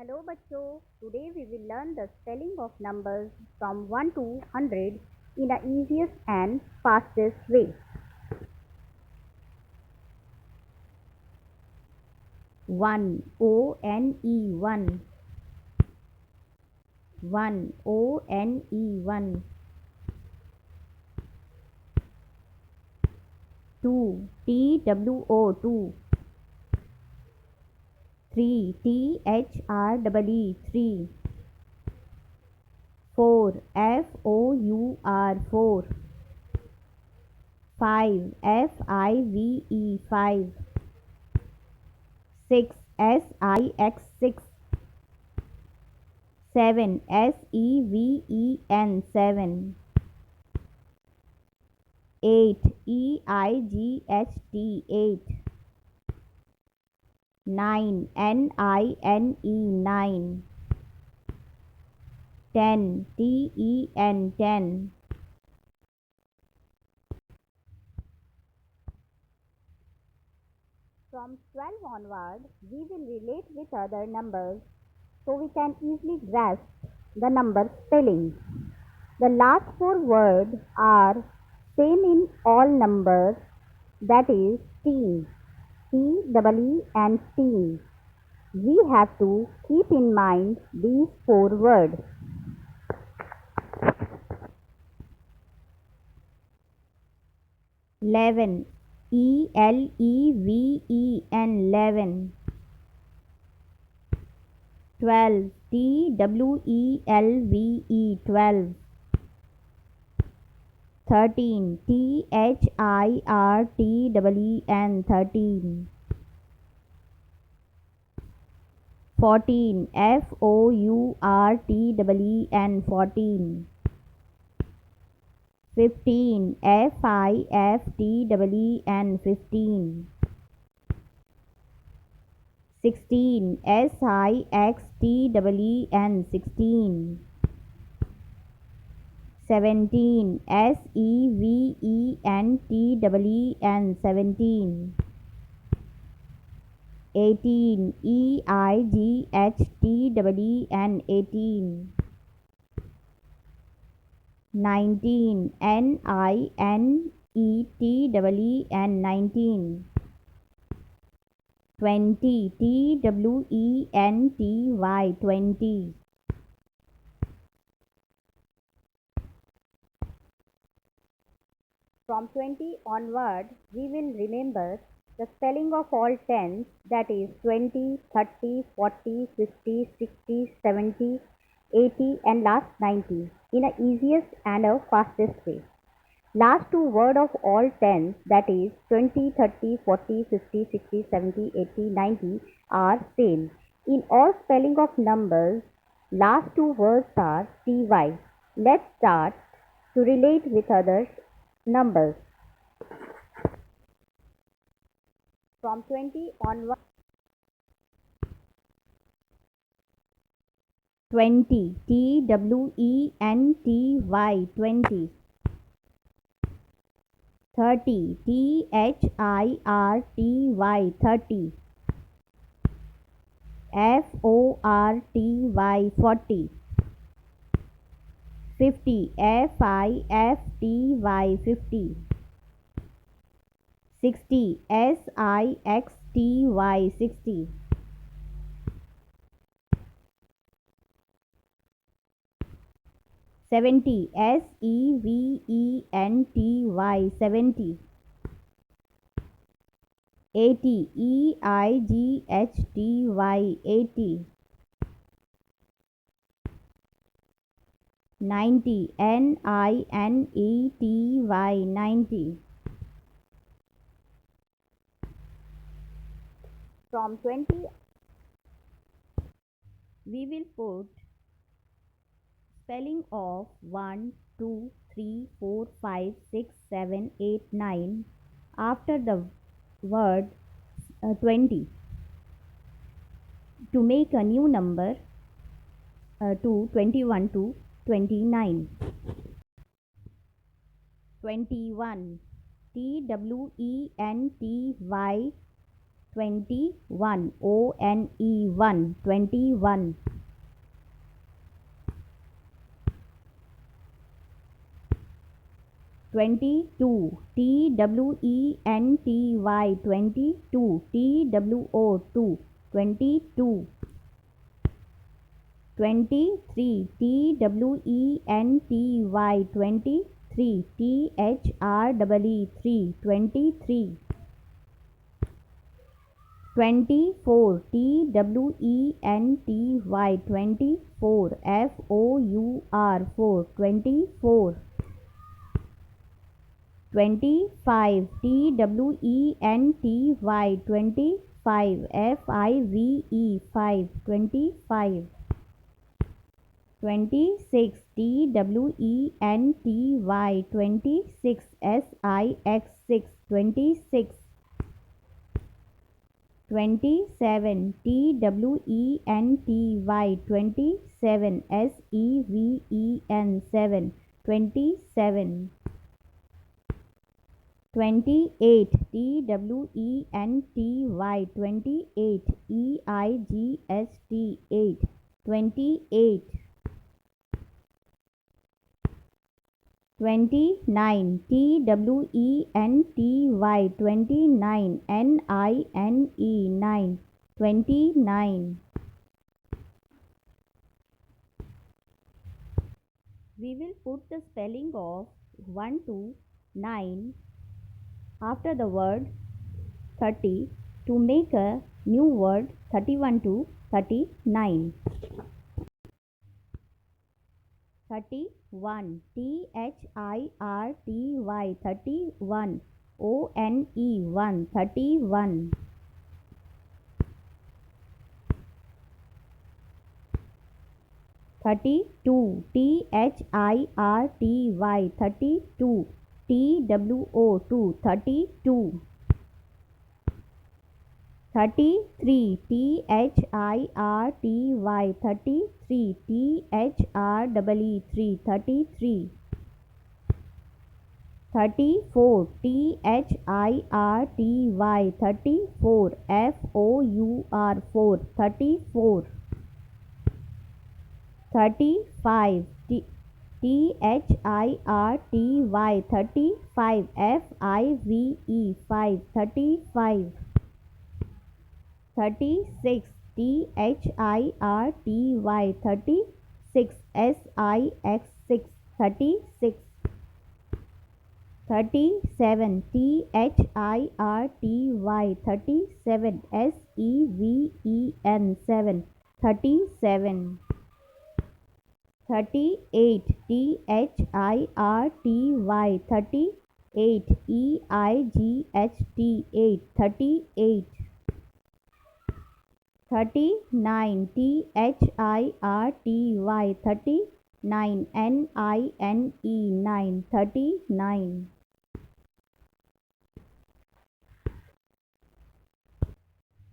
Hello बच्चों, today we will learn the spelling of numbers from 1 to 100 in the easiest and fastest way. 1 O-N-E 1 1 O-N-E 1 2 T-W-O 2 3 T-H-R-E-E 3 4 F-O-U-R 4 5 F-I-V-E 5 6 S-I-X 6 7 S-E-V-E-N 7 8 E-I-G-H-T 8 9 N-I-N-E 9 10 T-E-N 10 From 12 onward, we will relate with other numbers so we can easily grasp the number spelling. The last four words are same in all numbers, that is teen, T-E-E and teen. We have to keep in mind these four words. 11 E-L-E-V-E-N 11 12 T-W-E-L-V-E 12 13 T-H-I-R-T-E-E-N 13 14 F-O-U-R-T-E-E-N 14 15 F-I-F-T-E-E-N 15 16 S-I-X-T-E-E-N 16 17 S-E-V-E-N-T-E-E-N 17 18 E-I-G-H-T-E-E-N 18 19 N-I-N-E-T-E-E-N 19 20 T-W-E-N-T-Y 20 From 20 onward, we will remember the spelling of all tens, that is 20, 30, 40, 50, 60, 70, 80 and last 90 in a easiest and a fastest way. Last two words of all tens, that is 20, 30, 40, 50, 60, 70, 80, 90 are same. In all spelling of numbers, last two words are ty. Let's start to relate with other numbers. From 20 onward. 20 T-W-E-N-T-Y 20 30 T-H-I-R-T-Y 30 F-O-R-T-Y 40 50 F-I-F-T-Y 50 60 S-I-X-T-Y 60 70 S-E-V-E-N-T-Y 70 80 E-I-G-H-T-Y 80 90 N-I-N-E-T-Y 90 From 20 we will put spelling of 1, 2, 3, 4, 5, 6, 7, 8, 9 after the word 20 to make a new number to 21 to 29. 21 T-W-E-N-T-Y 21, ONE 21. 22, TWENTY 22, TWO 22. 23, TWENTY 23, THREE 23. 24, TWENTY 24, FOUR 24. 25, TWENTY 25, FIVE 25. 26, TWENTY 26, SIX 26. 27, TWENTY 27, SEVEN 27. 28, TWENTY 28, EIGST 28. 29, TWENTY 29, NINE 29. We will put the spelling of 1 to 9 after the word 30 to make a new word 31 to 39. 31, THIRTY 31, ONE 31. 32, THIRTY 32, TWO 32. 33, THIRTY 33, THREE 33. 34, THIRTY 34, FOUR 34. 35, THIRTY 35, FIVE 35. 36, THIRTY 36, SIX 36. 37, THIRTY 37, SEVEN 37. 38, THIRTY 38, EIGHT 38. 39, THIRTY 39, NINE 39.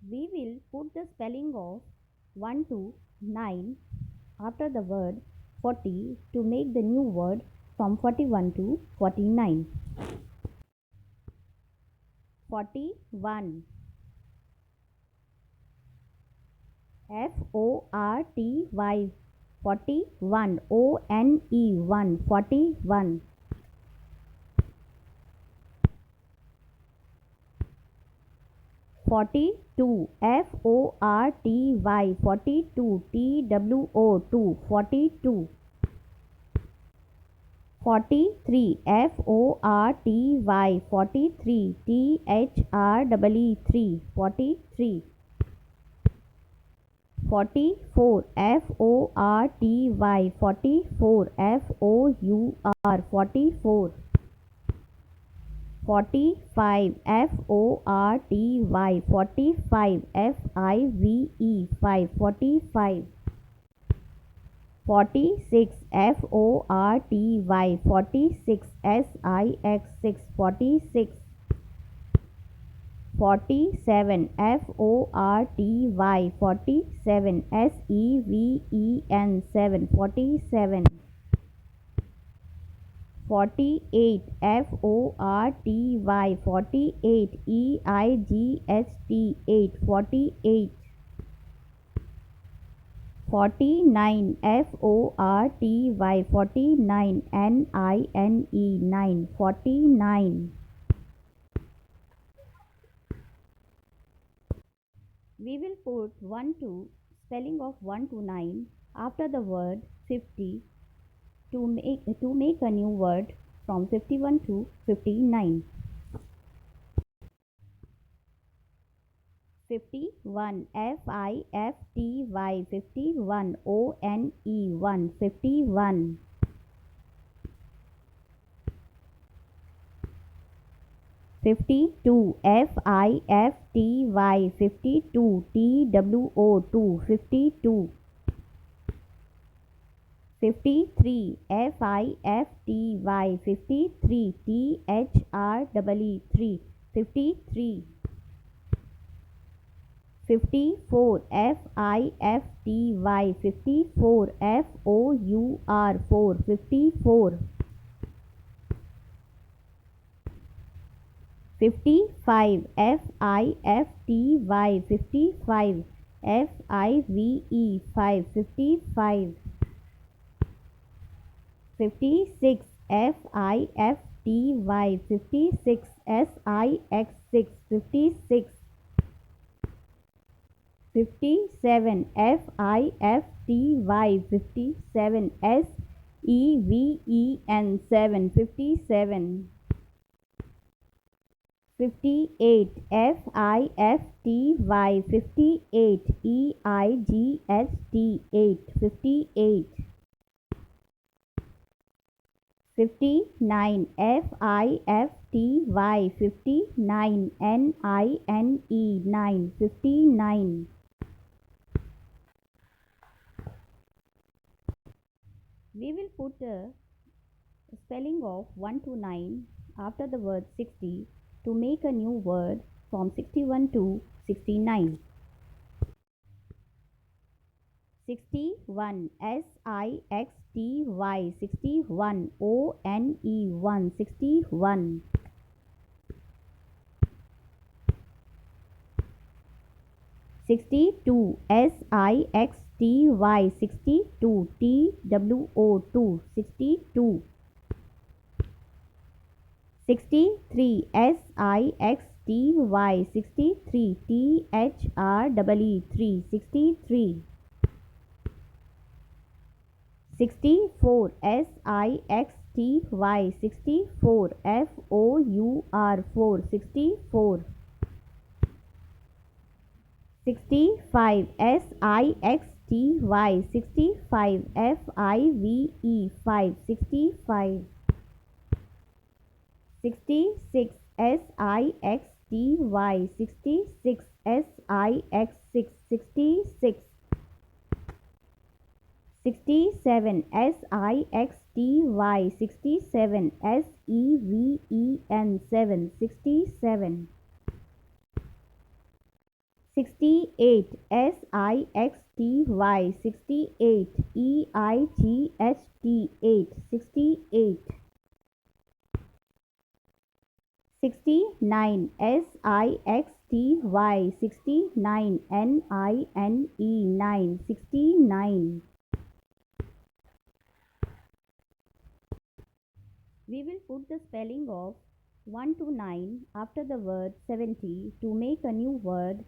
We will put the spelling of 1 to 9 after the word 40 to make the new word from 41 to 49. 41, FORTY 41, ONE 41. 42, FORTY 42, TWO 42. 43, FORTY 43, THREE 43. 44, FORTY 44, FOUR 44. 45, FORTY 45, FIVE 45. 46, FORTY 46, SIX 46. 47, FORTY 47, SEVEN 47. 48 forty 48 eigst 48 49 forty 49 nine 9 49. We will put 1 to spelling of 1 to 9 after the word 50 to make a new word from 51 to 59. 51 fifty 51 one 1 51. 52 fifty 52 two 52. 53 fifty 53 three 53. 54 fifty 54 four 54. 55 fifty 55 five 55. 56 fifty 56 six 56. 57 fifty 57 seven 57. 58 fifty 58 eigst 58. 59 fifty 59 nine 59. We will put a spelling of 1 to 9 after the word 60 to make a new word from 61 to 69. 61 sixty 61 one 61. 62 sixty 62 two 62. 63 sixty 63 three 63. 64 sixty 64 four 64. 65 sixty 65 five 65. 66 sixty 66 six 66. 67 sixty 67 seven 67. 68 sixty 68 eigst 68. 69 sixty 69 nine 69. We will put the spelling of 1 to 9 after the word 70 to make a new word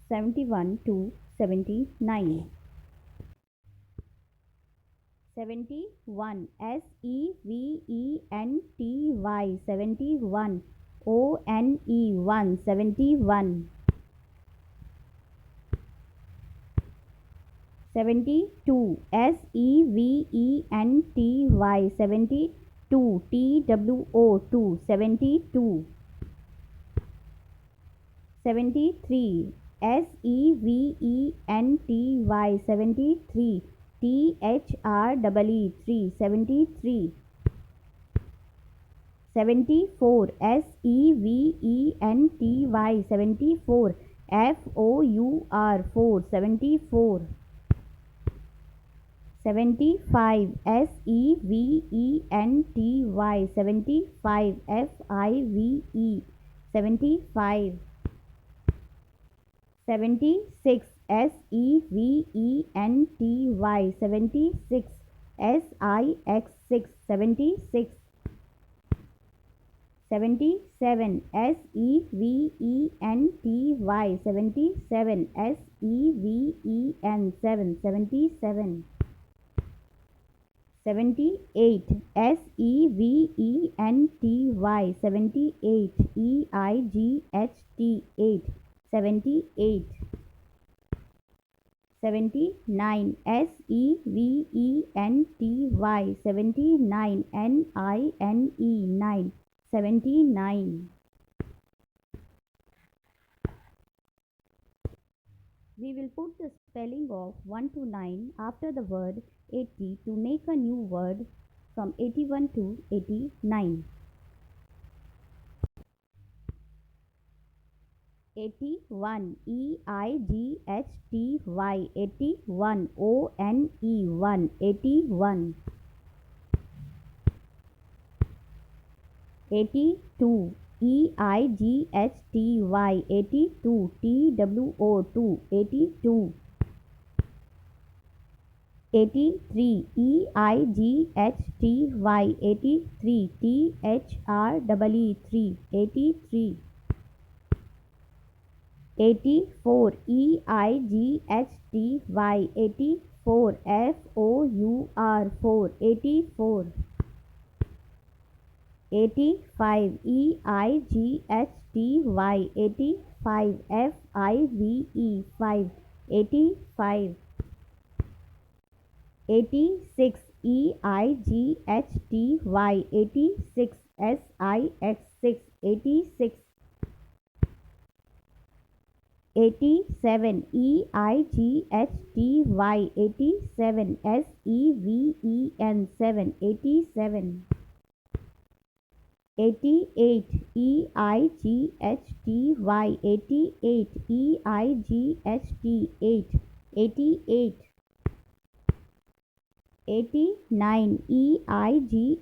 71 to 79. 71 seventy 71 one 71. 72 seventy 72 two 72. 73 seventy 73 three 73. 74 seventy 74 four 74. 75, SEVENTY, 75, FIVE, 75. 76, SEVENTY, 76, SIX6, 76. 77, SEVENTY, 77, SEVEN, 77. 78, SEVENTY, 78, EIGHT, 8, 78. 79, SEVENTY, 79, NINE, 9, 79. We will put the spelling of 1 to 9 after the word 80 to make a new word from 81 to 89. 81, EIGHTY, 81, ONE, 1, 81. 82, EIGHTY, 82, TWO2, 82. 83, EIGHTY, 83, THREE3, 83. 84, EIGHTY, 84, FOUR4, 84. 85, EIGHTY, 85, FIVE, 5, 85. 86, EIGHTY, 86, SIX6, 86. 87, EIGHTY, 87, SEVEN, 7, 87. 88, EIGHTY, 88, EIGHTY, 8, 88. 89, EIGHTY,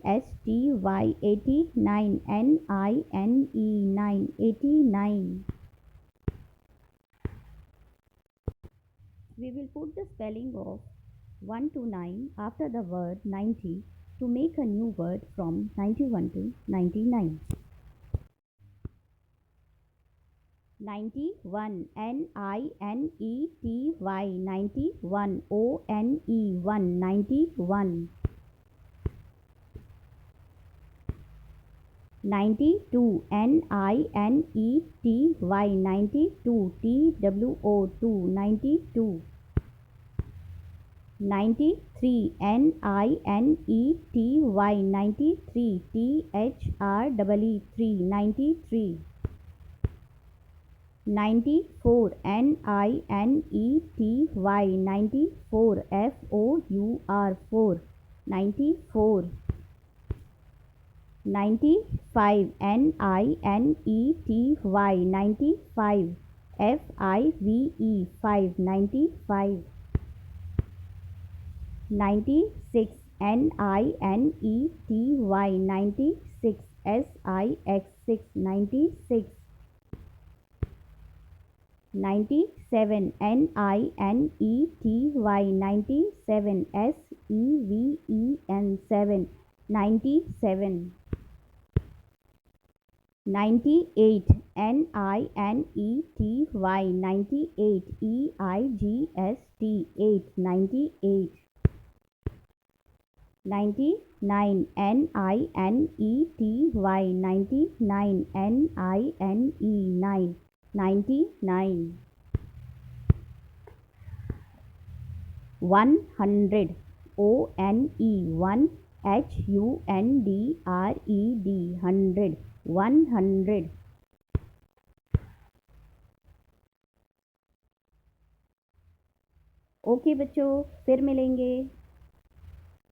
89, NINE, 9, 89. We will put the spelling of 1 to 9 after the word 90 to make a new word from 91 to 99. 91, NINETY, 91, ONE, 1, 91. 92, NINETY, 92, TWO2, 92. 93, NINETY, 93, THREE3, 93. 94, NINETY, 94, FOUR4, 94. 95, NINETY, 95, FIVE, 5, 95. 96, NINETY, 96, SIX6, 96. 97, NINETY, 97, SEVEN, 7, 97. 98, NINETY, 98, EIGHTY, 8, 98. 99, NINETY, 99, NINE, 9, 99. 100, ONE, 1, HUNDRED, 100, 100. Okay बच्चों, फिर मिलेंगे।